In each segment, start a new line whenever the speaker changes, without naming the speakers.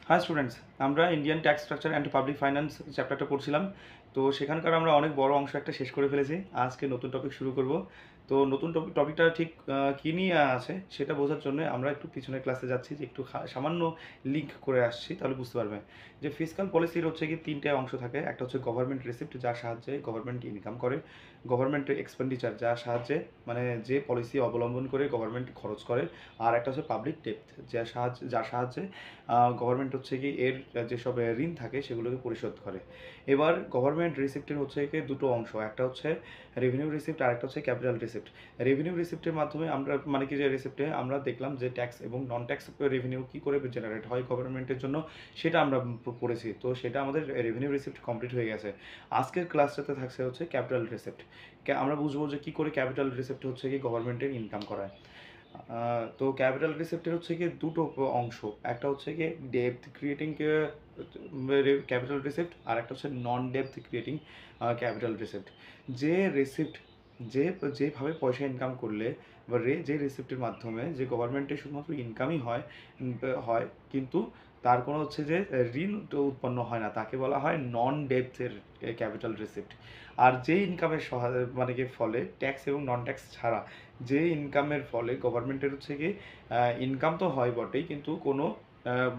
High students, আমরা Indian tax structure and public finance চ্যাপ্টারটা পড়ছিলাম। তো সেখানকার আমরা অনেক বড় অংশ একটা শেষ করে ফেলেছি। আজকে নতুন টপিক শুরু করব। তো নতুন টপিকটা ঠিক কী নিয়ে আছে সেটা বোঝার জন্য আমরা একটু পিছনের ক্লাসে যাচ্ছি, যে একটু সামান্য লিঙ্ক করে আসছি, তাহলে বুঝতে পারবে যে ফিসকাল পলিসির হচ্ছে কি তিনটে অংশ থাকে। একটা হচ্ছে গভর্নমেন্ট রিসিপ্ট, যার সাহায্যে গভর্নমেন্ট ইনকাম করে। গভর্নমেন্ট এক্সপেন্ডিচার, যার সাহায্যে মানে যে পলিসি অবলম্বন করে গভর্নমেন্ট খরচ করে। আর একটা হচ্ছে পাবলিক ডেপ্থ, যার সাহায্যে গভর্নমেন্ট হচ্ছে কি এর যেসব ঋণ থাকে সেগুলোকে পরিশোধ করে। এবার গভর্নমেন্ট রিসিপ্টের হচ্ছে কি দুটো অংশ, একটা হচ্ছে রেভিনিউ রিসিপ্ট আর একটা হচ্ছে ক্যাপিটাল রিসিপ্ট। রেভিনিউ রিসিপ্টের মাধ্যমে আমরা মানে কি যে রিসিপ্টে আমরা দেখলাম যে ট্যাক্স এবং নন ট্যাক্স রেভিনিউ কী করে জেনারেট হয় গভর্নমেন্টের জন্য, সেটা আমরা পড়েছি। তো সেটা আমাদের রেভিনিউ রিসিপ্ট কমপ্লিট হয়ে গেছে। আজকের ক্লাসটাতে থাকছে হচ্ছে ক্যাপিটাল রিসিপ্ট। আমরা বুঝবো যে কী করে ক্যাপিটাল রিসিপ্ট হচ্ছে কি গভর্নমেন্টের ইনকাম করায়। তো ক্যাপিটাল রিসিপ্টের হচ্ছে কি দুটো অংশ, একটা হচ্ছে কি ডেপ্থ ক্রিয়েটিং ক্যাপিটাল রিসিপ্ট, আর একটা হচ্ছে নন ডেপ্থ ক্রিয়েটিং ক্যাপিটাল রিসিপ্ট। যে রিসিপ্ট যেভাবে পয়সা ইনকাম করলে বা যে রিসিপ্টের মাধ্যমে যে গভর্নমেন্টের শুধুমাত্র ইনকামই হয়, কিন্তু তার কোনো হচ্ছে যে ঋণ উৎপন্ন হয় না, তাকে বলা হয় নন ডেপ্থের ক্যাপিটাল রিসিপ্ট। আর যে ইনকামের মানে কি ফলে ট্যাক্স এবং নন ট্যাক্স ছাড়া যে ইনকামের ফলে গভর্নমেন্টের হচ্ছে কি ইনকাম তো হয় বটেই, কিন্তু কোনো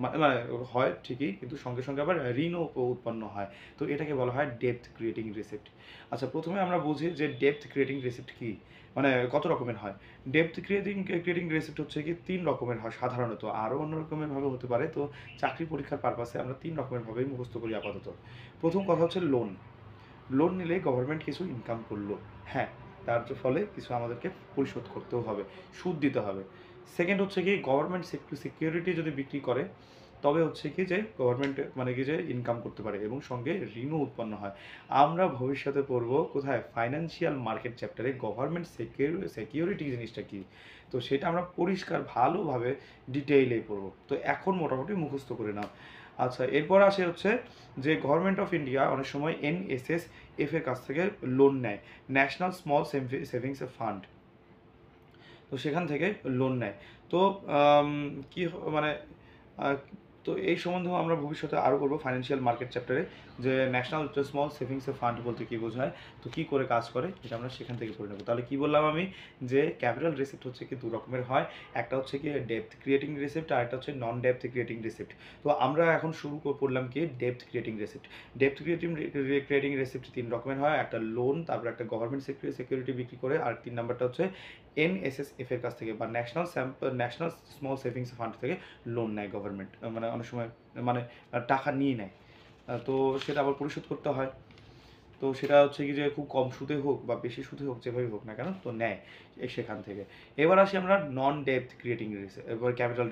মানে হয় ঠিকই, কিন্তু সঙ্গে সঙ্গে আবার ঋণও উৎপন্ন হয়। তো এটাকে বলা হয় ডেপ্থ ক্রিয়েটিং রিসিপ্ট। আচ্ছা, প্রথমে আমরা বুঝি যে ডেপ্থ ক্রিয়েটিং রিসিপ্ট কী, মানে কত রকমের হয়। ডেপ্থ ক্রিয়েটিং রিসিপ্ট হচ্ছে কি তিন রকমের হয় সাধারণত, আরও অন্য রকমের ভাবে হতে পারে। তো চাকরি পরীক্ষার পারপাসে আমরা তিন রকমের ভাবেই মুখস্থ করি আপাতত। প্রথম কথা হচ্ছে লোন। লোন নিলে গভর্নমেন্ট কিছু ইনকাম করলো, হ্যাঁ, তার ফলে কিছু আমাদেরকে পরিশোধ করতেও হবে, সুদ দিতে হবে। সেকেন্ড হচ্ছে কি গভর্নমেন্ট সিকিউরিটি যদি বিক্রি করে, তবে হচ্ছে কি যে গভর্নমেন্ট মানে কি যে ইনকাম করতে পারে এবং সঙ্গে ঋণও উৎপন্ন হয়। আমরা ভবিষ্যতে পড়ব কোথায়, ফাইন্যান্সিয়াল মার্কেট চ্যাপ্টারে গভর্নমেন্ট সিকিউরিটি জিনিসটা কী। তো সেটা আমরা পরিষ্কার ভালোভাবে ডিটেইলেই পড়ব। তো এখন মোটামুটি মুখস্থ করে নাও। আচ্ছা, এরপর আসে হচ্ছে যে গভর্নমেন্ট অফ ইন্ডিয়া অনেক সময় NSSF এর কাছ থেকে লোন নেয়, ন্যাশনাল স্মল সেভিংস ফান্ড। তো সেখান থেকে লোন নেয়। তো কি মানে আহ, তো এই সম্বন্ধেও আমরা ভবিষ্যতে আরও করবো ফাইন্যান্সিয়াল মার্কেট চ্যাপ্টারে, যে ন্যাশনাল স্মল সেভিংস ফান্ড বলতে কী বোঝায়, তো কী করে কাজ করে, এটা আমরা সেখান থেকে পড়ে নেবো। তাহলে কী বললাম আমি, যে ক্যাপিটাল রিসিপ্ট হচ্ছে কি দু রকমের হয়, একটা হচ্ছে কি ডেপ্থ ক্রিয়েটিং রিসিপ্ট আর একটা হচ্ছে নন ডেপ্থ ক্রিয়েটিং রিসিপ্ট। তো আমরা এখন শুরু পড়লাম কি depth creating receipt. Depth creating receipt তিন রকমের হয়, একটা লোন, তারপর একটা গভর্নমেন্ট সিকিউরিটি বিক্রি করে, আর তিন নাম্বারটা হচ্ছে NSSF এর কাছ থেকে বা ন্যাশনাল স্মল সেভিংস ফান্ড থেকে লোন নেয় গভর্নমেন্ট, মানে অনেক সময় মানে টাকা নিয়ে নেয়। তো সেটা আবার পরিশোধ করতে হয়। তো সেটা হচ্ছে কি যে খুব কম সুদে হোক বা বেশি সুদে হোক, যেভাবে হোক না কেন, তো নেয় সেখান থেকে। এবার আসি আমরা নন ডেপ্থ ক্রিয়েটিং রিসিপ্ট, এবার ক্যাপিটাল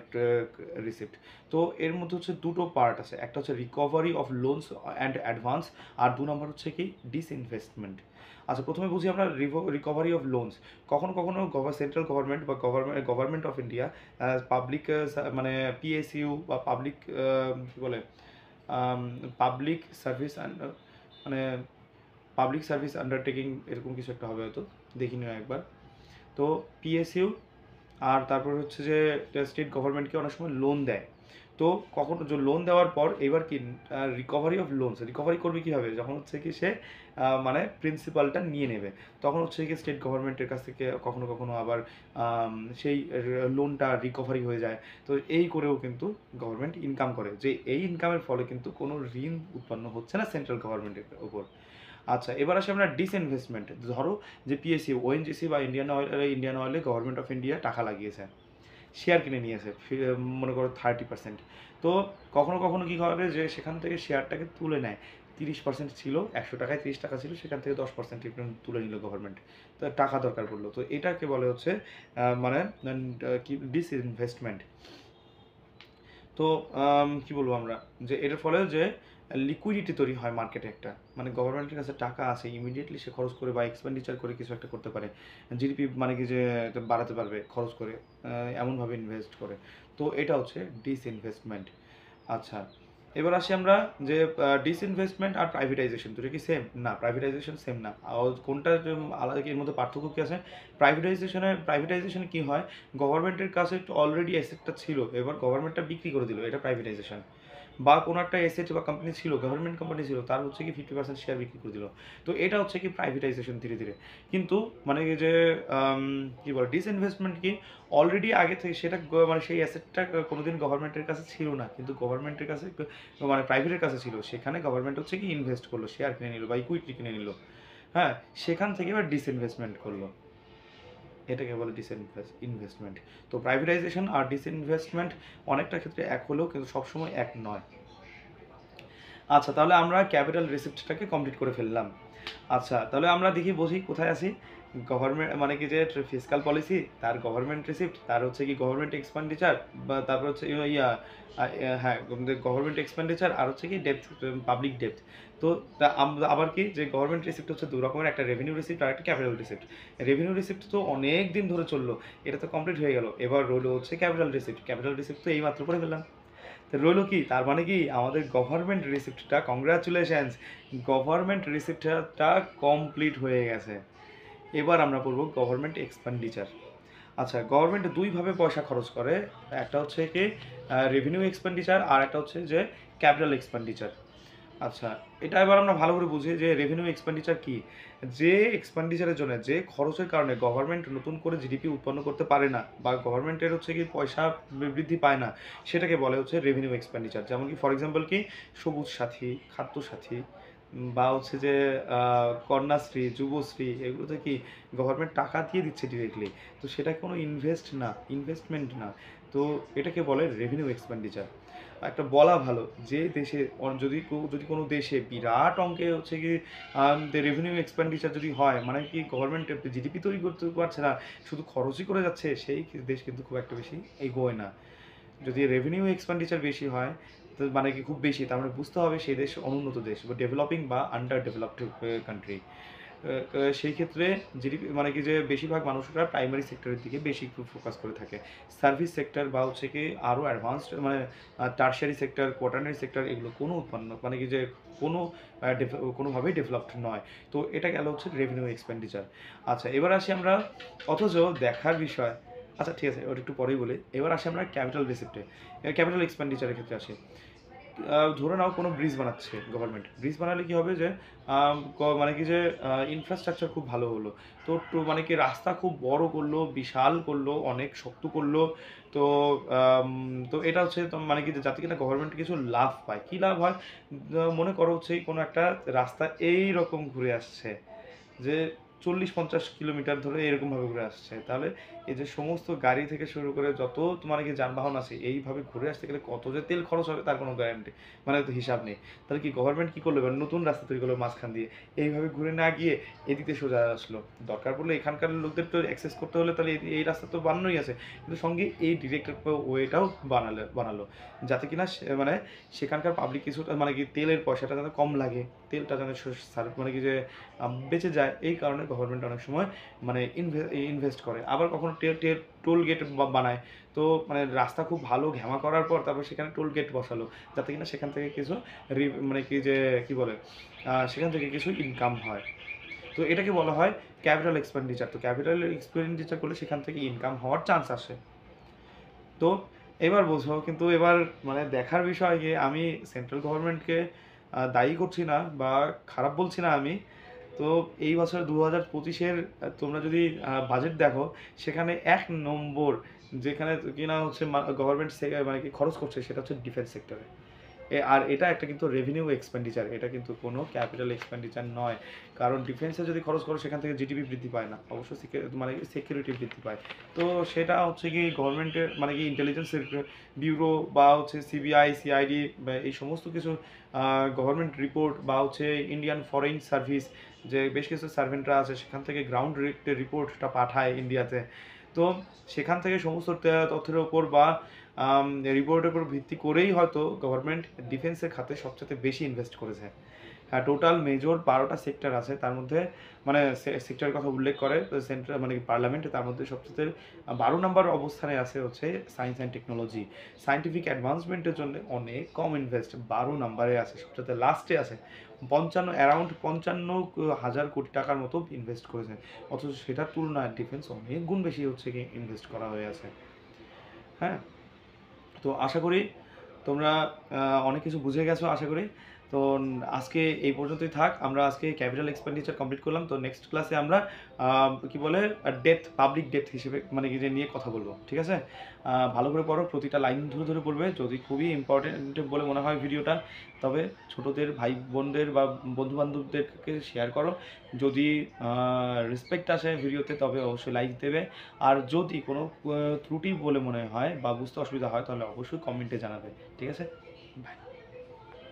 রিসিপ্ট। তো এর মধ্যে হচ্ছে দুটো পার্ট আছে, একটা হচ্ছে recovery of loans and advance, আর দু নম্বর হচ্ছে কি ডিসইনভেস্টমেন্ট। আচ্ছা, প্রথমে বুঝি আমরা রিকভারি অফ লোনস। কখনো কখনো সেন্ট্রাল গভর্নমেন্ট বা গভর্নমেন্ট অফ ইন্ডিয়া পাবলিক মানে PSU বা পাবলিক কী বলে পাবলিক সার্ভিস মানে পাবলিক সার্ভিস আন্ডারটেকিং, এরকম কিছু একটা হবে হয়তো, দেখি নিও একবার। তো PSU আর তারপর হচ্ছে যে স্টেট গভর্নমেন্টকে অনেক সময় লোন দেয়। তো কখনো যে লোন দেওয়ার পর এবার কি রিকভারি অফ লোনস, রিকভারি করবে কীভাবে, যখন হচ্ছে কি সে মানে প্রিন্সিপালটা নিয়ে নেবে, তখন হচ্ছে কি স্টেট গভর্নমেন্টের কাছ থেকে কখনো কখনো আবার সেই লোনটা রিকভারি হয়ে যায়। তো এই করেও কিন্তু গভর্নমেন্ট ইনকাম করে, যে এই ইনকামের ফলে কিন্তু কোনো ঋণ উৎপন্ন হচ্ছে না সেন্ট্রাল গভর্নমেন্টের উপর। আচ্ছা, এবার আসি আমরা ডিসইনভেস্টমেন্ট। ধরো যে PSU, ONGC বা ইন্ডিয়ান অয়েলে গভর্নমেন্ট অফ ইন্ডিয়া টাকা লাগিয়েছে, শেয়ার কিনে নিয়েছে, মনে করো 30%। তো কখনো কখনো কী হবে যে সেখান থেকে শেয়ারটাকে তুলে নেয়, 30% ছিল, 100 টাকায় 30 টাকা ছিল, সেখান থেকে 10% তুলে নিল গভর্নমেন্ট। তো টাকা দরকার পড়লো, তো এটাকে বলে হচ্ছে মানে কি ডিসইনভেস্টমেন্ট। তো কি বলবো আমরা, যে এটার ফলে যে লিকুইডিটি তৈরি হয় মার্কেটে একটা, মানে গভর্নমেন্টের কাছে টাকা আছে, ইমিডিয়েটলি সে খরচ করে বা এক্সপেন্ডিচার করে কিছু একটা করতে পারে, GDP মানে কি যে বাড়াতে পারবে খরচ করে, এমনভাবে ইনভেস্ট করে। তো এটা হচ্ছে ডিসইনভেস্টমেন্ট। আচ্ছা, এবার আসি আমরা যে ডিসইনভেস্টমেন্ট আর প্রাইভেটাইজেশন দুটো কি সেম? না, প্রাইভেটাইজেশন সেম না। কোনটা আলাদা, এর মধ্যে পার্থক্য কি আছে? প্রাইভেটাইজেশনে কি হয়, গভর্নমেন্টের কাছে অলরেডি অ্যাসেটটা ছিল, এবার গভর্নমেন্টটা বিক্রি করে দিল, এটা প্রাইভেটাইজেশন। বা কোনো একটা এসেট বা কোম্পানি ছিল, গভর্নমেন্ট কোম্পানি ছিল, তার হচ্ছে কি 50% শেয়ার বিক্রি করে দিল। তো এটা হচ্ছে কি প্রাইভেটাইজেশন ধীরে ধীরে। কিন্তু মানে কি যে কি বলে ডিসইনভেস্টমেন্ট কি, অলরেডি আগে থেকে সেটা মানে সেই অ্যাসেটটা কোনোদিন গভর্নমেন্টের কাছে ছিল না, কিন্তু গভর্নমেন্টের কাছে মানে প্রাইভেটের কাছে ছিল, সেখানে গভর্নমেন্ট হচ্ছে কি ইনভেস্ট করলো, শেয়ার কিনে নিল বা ইকুইটি কিনে নিল, হ্যাঁ, সেখান থেকে এবার ডিসইনভেস্টমেন্ট করলো, এটাকে বলে ইনভেস্টমেন্ট। তো প্রাইভেটাইজেশন আর ডিসইনভেস্টমেন্ট অনেকটা ক্ষেত্রে এক হলেও কিন্তু সবসময় এক নয়। আচ্ছা, তাহলে আমরা ক্যাপিটাল রিসিপ্টটাকে কমপ্লিট করে ফেললাম। আচ্ছা, তাহলে আমরা দেখি বুঝি কোথায় আছি। গভর্নমেন্ট মানে কি যে ফিসকাল পলিসি, তার গভর্নমেন্ট রিসিপ্ট, তার হচ্ছে কি গভর্নমেন্ট এক্সপেন্ডিচার, বা তারপর হচ্ছে হ্যাঁ গভর্নমেন্ট এক্সপেন্ডিচার, আর হচ্ছে কি ডেপ্থ, পাবলিক ডেপ্থ। তো আবার কি যে গভর্নমেন্ট রিসিপ্ট হচ্ছে দু রকমের, একটা রেভিনিউ রিসিপ্ট আর একটা ক্যাপিটাল রিসিপ্ট। রেভিনিউ রিসিপ্ট তো অনেক দিন ধরে চললো, এটা তো কমপ্লিট হয়ে গেল, এবার রইলো হচ্ছে ক্যাপিটাল রিসিপ্ট। ক্যাপিটাল রিসিপ্ট তো এইমাত্র করে ফেললাম। তো রইলো কি, তার মানে কি আমাদের গভর্নমেন্ট রিসিপ্টটা, কংগ্রাচুলেশনস, গভর্নমেন্ট রিসিপ্টটা কমপ্লিট হয়ে গেছে। এবার আমরা পড়বো গভর্নমেন্ট এক্সপেন্ডিচার। আচ্ছা, গভর্নমেন্ট দুইভাবে পয়সা খরচ করে, একটা হচ্ছে কি রেভিনিউ এক্সপেন্ডিচার, আর একটা হচ্ছে যে ক্যাপিটাল এক্সপেন্ডিচার। আচ্ছা, এটা এবার আমরা ভালো করে বুঝি যে রেভিনিউ এক্সপেন্ডিচার কি। যে এক্সপেন্ডিচারের জন্য, যে খরচের কারণে গভর্নমেন্ট নতুন করে জিডিপি উৎপন্ন করতে পারে না, বা গভর্নমেন্টের হচ্ছে কি পয়সা বৃদ্ধি পায় না, সেটাকে বলে হচ্ছে রেভিনিউ এক্সপেন্ডিচার। যেমন কি ফর এক্সাম্পল কি সবুজ সাথী, খাদ্য সাথী, বা হচ্ছে যে কন্যাশ্রী, যুবশ্রী, এগুলোতে কি গভর্নমেন্ট টাকা দিয়ে দিচ্ছে ডিরেক্টলি, তো সেটা কোনো ইনভেস্টমেন্ট না। তো এটাকে বলে রেভিনিউ এক্সপেন্ডিচার। একটা বলা ভালো যে দেশে যদি কোনো দেশে বিরাট অঙ্কে হচ্ছে কি রেভিনিউ এক্সপেন্ডিচার যদি হয়, মানে কি গভর্নমেন্ট জিডিপি তৈরি করতে পারছে না, শুধু খরচই করে যাচ্ছে, সেই দেশ কিন্তু খুব একটা বেশি এগোয় না। যদি রেভিনিউ এক্সপেন্ডিচার বেশি হয়, তো মানে কি খুব বেশি, তার মানে বুঝতে হবে সেই দেশ অনুন্নত দেশ, বা ডেভেলপিং বা আন্ডার ডেভেলপড কান্ট্রি। সেই ক্ষেত্রে জিডিপি মানে কি যে বেশিরভাগ মানুষরা প্রাইমারি সেক্টরের দিকে বেশি ফোকাস করে থাকে। সার্ভিস সেক্টর বা হচ্ছে কি আরও অ্যাডভান্সড মানে টারশিয়ারি সেক্টর, কোয়াটারনারি সেক্টর, এগুলো কোনো উৎপন্ন মানে কি যে কোনো কোনোভাবেই ডেভেলপড নয়। তো এটা গেল হচ্ছে রেভিনিউ এক্সপেন্ডিচার। আচ্ছা, এবার আসি আমরা, অথচ দেখার বিষয়, আচ্ছা ঠিক আছে ওটা একটু পরেই বলি। এবার আসি আমরা ক্যাপিটাল রিসিপ্টে, ক্যাপিটাল এক্সপেন্ডিচারের ক্ষেত্রে আসি। ধরে নাও কোনো ব্রিজ বানাচ্ছে গভর্নমেন্ট, ব্রিজ বানালে কি হবে যে মানে কি যে ইনফ্রাস্ট্রাকচার খুব ভালো হলো, মানে কি রাস্তা খুব বড় করলো, বিশাল করলো, অনেক শক্ত করলো। তো তো এটা হচ্ছে মানে কি যে যাতে কিনা গভর্নমেন্ট কিছু লাভ পায়। কী লাভ হয়? মনে করো হচ্ছে কোনো একটা রাস্তা এই রকম ঘুরে আসছে, যে 40-50 কিলোমিটার ধরে এরকমভাবে ঘুরে আসছে, তাহলে এই যে সমস্ত গাড়ি থেকে শুরু করে যত তোমার কি যানবাহন আছে, এইভাবে ঘুরে আসতে গেলে কত যে তেল খরচ হবে তার কোনো গ্যারান্টি মানে তো হিসাব নেই। তাহলে কি গভর্নমেন্ট কী করলো, এবার নতুন রাস্তা তৈরি করলো মাঝখান দিয়ে, এইভাবে ঘুরে না গিয়ে এদিকে সোজা আসলো। দরকার পড়লে এখানকার লোকদের তো অ্যাক্সেস করতে হলে তাহলে এই রাস্তা তো বানানোই আছে, কিন্তু সঙ্গে এই ডিরেক্টেড ওয়েটাও বানালো, যাতে কিনা মানে সেখানকার পাবলিক কিছুটা মানে কি তেলের পয়সাটা যাতে কম লাগে, তেলটা যেন মানে কি যে বেঁচে যায়, এই কারণে গভর্নমেন্ট অনেক সময় মানে ইনভেস্ট করে। আবার কখনো টোল গেট বানায়, তো মানে রাস্তা খুব ভালো ঘেমা করার পর তারপর সেখানে টোল গেট বসালো, যাতে কিনা সেখান থেকে কিছু মানে কি যে কি বলে সেখান থেকে কিছু ইনকাম হয়। তো এটাকে বলা হয় ক্যাপিটাল এক্সপেন্ডিচার। তো ক্যাপিটাল এক্সপেন্ডিচার করলে সেখান থেকে ইনকাম হওয়ার চান্স আসে। তো এবার বোঝো, কিন্তু এবার মানে দেখার বিষয় যে আমি সেন্ট্রাল গভর্নমেন্টকে দায়ী করছি না বা খারাপ বলছি না আমি। তো এই বছর 2025-এর তোমরা যদি বাজেট দেখো, সেখানে 1 নম্বর যেখানে কিনা হচ্ছে গভর্নমেন্ট মানে কি খরচ করছে, সেটা হচ্ছে ডিফেন্স সেক্টরে। আর এটা একটা কিন্তু রেভিনিউ এক্সপেন্ডিচার, এটা কিন্তু কোনো ক্যাপিটাল এক্সপেন্ডিচার নয়। কারণ ডিফেন্সে যদি খরচ করো, সেখান থেকে জিডিপি বৃদ্ধি পায় না, অবশ্যই মানে সিকিউরিটি বৃদ্ধি পায়। তো সেটা হচ্ছে কি গভর্নমেন্টের মানে কি ইন্টেলিজেন্স ব্যুরো বা হচ্ছে সিবিআই, সিআইডি বা এই সমস্ত কিছু গভর্নমেন্ট রিপোর্ট, বা হচ্ছে ইন্ডিয়ান ফরেন সার্ভিস, যে বেশ কিছু সার্ভেন্টরা আছে, সেখান থেকে গ্রাউন্ড রিপোর্টটা পাঠায় ইন্ডিয়াতে। তো সেখান থেকে সমস্ত তথ্যের ওপর বা রিপোর্টের উপর ভিত্তি করেই হয়তো গভর্নমেন্ট ডিফেন্সের খাতে সবচেয়ে বেশি ইনভেস্ট করেছে। হ্যাঁ, টোটাল মেজর 12টা সেক্টর আছে, তার মধ্যে মানে সেক্টরের কথা উল্লেখ করে সেন্ট্রাল মানে পার্লামেন্টে, তার মধ্যে সবচেয়ে 12 নম্বর অবস্থানে আছে হচ্ছে সায়েন্স অ্যান্ড টেকনোলজি। সায়েন্টিফিক অ্যাডভান্সমেন্টের জন্য অনেক কম ইনভেস্ট, 12 নম্বরে আছে, সবচেয়ে লাস্টে আছে। অ্যারাউন্ড 55,000 কোটি টাকার মতো ইনভেস্ট করেছে, অথচ সেটার তুলনায় ডিফেন্স অনেক গুণ বেশি হচ্ছে কি ইনভেস্ট করা হয়ে আছে। হ্যাঁ, তো আশা করি তোমরা অনেক কিছু বুঝে গেছো আশা করি। তো আজকে এই পর্যন্তই থাক, আমরা আজকে ক্যাপিটাল এক্সপেন্ডিচার কমপ্লিট করলাম। তো নেক্সট ক্লাসে আমরা কি বলে পাবলিক ডেথ হিসেবে মানে কি যে নিয়ে কথা বলবো, ঠিক আছে? ভালো করে পড়ো, প্রতিটা লাইন ধরে ধরে পড়বে। যদি খুবই ইম্পর্টেন্ট বলে মনে হয় ভিডিওটা, তবে ছোটদের ভাই বোনদের বা বন্ধু বান্ধবদেরকে শেয়ার করো। যদি রেসপেক্ট আসে ভিডিওতে তবে অবশ্যই লাইক দেবে। আর যদি কোনো ত্রুটি বলে মনে হয় বা বুঝতে অসুবিধা হয় তাহলে অবশ্যই কমেন্টে জানাবে, ঠিক আছে?